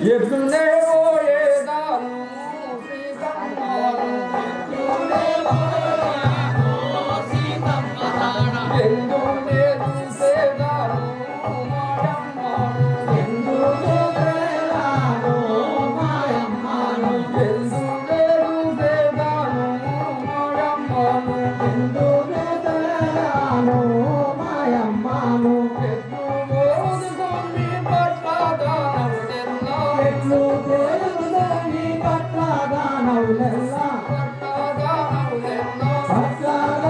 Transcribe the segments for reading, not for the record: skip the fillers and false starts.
ఎత్తునే పోయేదాను సీతమ్మాను ఎత్తునే పోయేదాను సీతమ్మాను ఎందునే చూసేదాను మాయమ్మాను ఎందునే చూసేదాను మాయమ్మాను ఎందునే చూసేదాను మాయమ్మాను ఎందునే చూసేదాను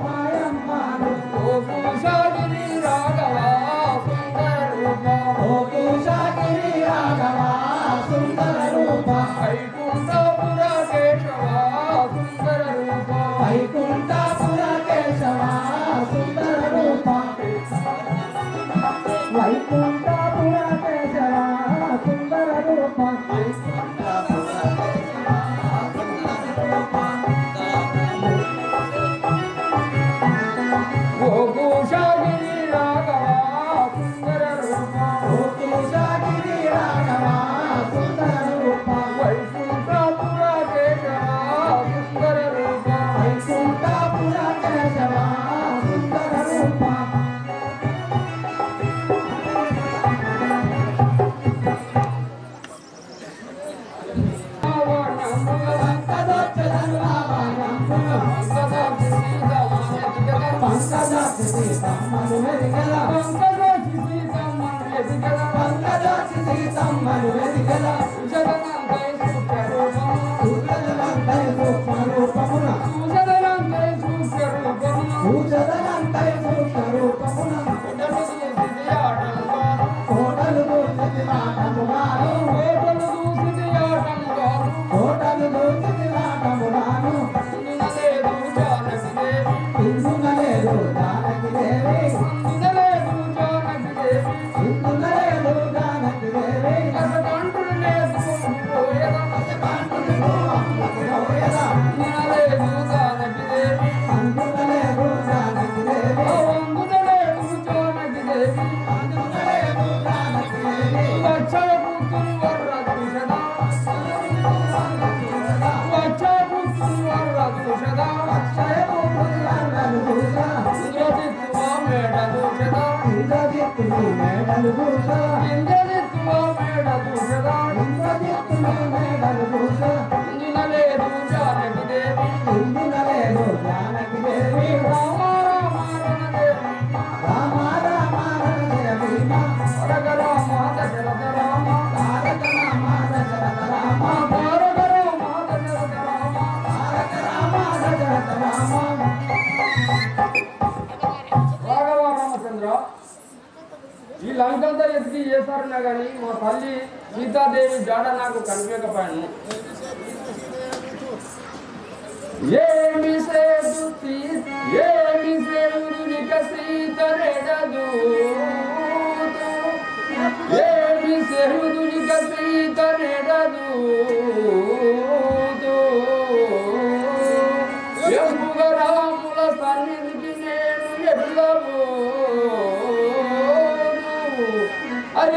మాయమ్మాను వెతికినా కానీ మా తల్లి సీతాదేవి జాడ నాకు కనిపించకపోయాను. ఏమి సేదు సీతరెడదు, ఏమి సేదునిక సీతరెడదు, ఎంపుగ రాముల సన్నిధికి నేను ఎట్లవు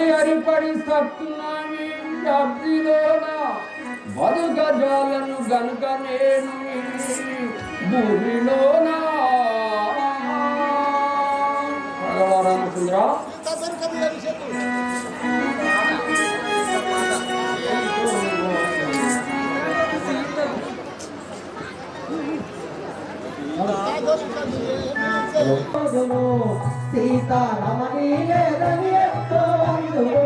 హరిపడి సత్తునామి వ్యాప్తిలోన బతుక జాలను గనుక నేను భూమిలోన. రామచంద్ర సీతారమణి లేదని ఎంతో అందులో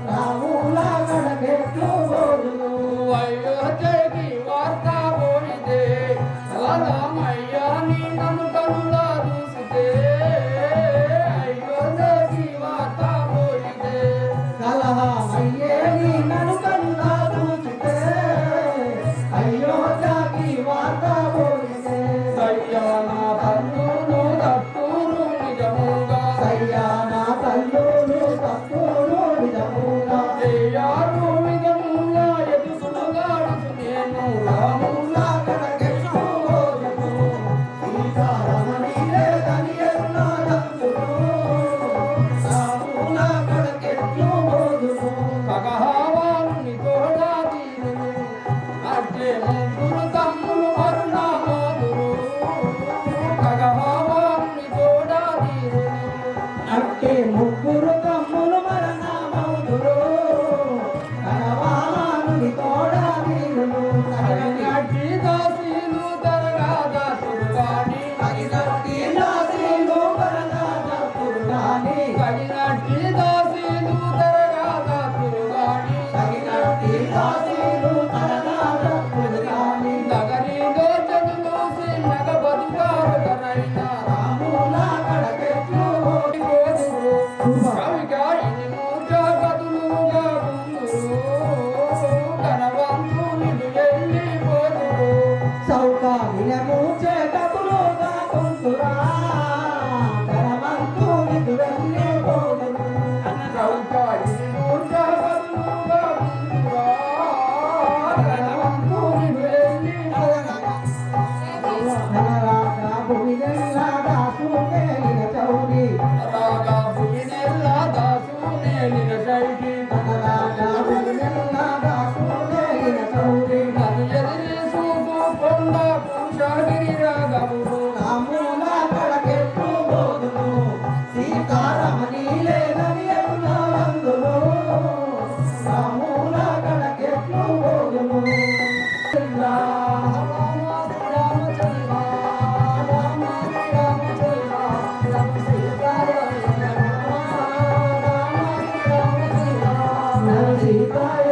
రాముల గడకెట్లు బోధులు. అయోధ్యకి వార్త పోయితే రామయ్య నీ నన్ను కనులా చూసితే, అయోధ్యకి వార్త పోయితే కలహమయ్యే నీ నన్ను కనులా చూసితే, అయోధ్యకి వార్త పోయితే సయ్యానా తల్లులు తప్పులు నిజముగా, సయ్యానా తల్లులు తప్పులు నిజముగా, చేయారు నిజముగా ఎదుగుగాడుచు నేను రాముల గడకెట్లు బోధులు. సీతారమణి లేదని ఎన్నో అందులో రాముల గడకెట్లు బోధులు. కగహావారుని తోడా తీరును అట్టే ముగ్గురు తమ్ములు మరునామాదురు, కగహావారుని తోడా తీరును అట్టి ముగ్గురు తమ్ములు మరణమౌదురు, కరవానుని తోడా తీరును. అట్టి దాసీలు తరగాదాతురు గాని, తగినట్టి దాసీలు వరదాతురు గాని, తగినట్టి దాసీలు తరగాదాతురు గాని, తగినట్టి దాసీలు వరదాతురు గాని, నగరిలో చదువు నగ బతుకారు కనైనా రాముల గడకెట్లు కోదురు కవిగారిని మూజగతులుగా గుందురు, ధనవంతునిడు వెళ్ళిపోదురు. సౌకార్యము చేతకులుగా కొంతురా, ధనవంతునిదు వెళ్ళిపోదురు. కవిగారిని మూజగతులుగా గుందురా, ధనవంతునిడు వెళ్ళిపోదురు. ధనరాజా భూమిదెల్లా దాసునేలిన చౌరి, రాగా భువినెల్లా దాసునేలిన శైలి, ధనరాజా భూమిదెల్లా దాసునేలిన చౌరి. నన్ను ఎదిరి చూపు కొండ పూషగిరి రాగములు, రాముల గడకెట్లు బోధులు. సీతారమణి లేదని ఎన్నో అందులో రాముల గడకెట్లు బోధులు. సీతాయ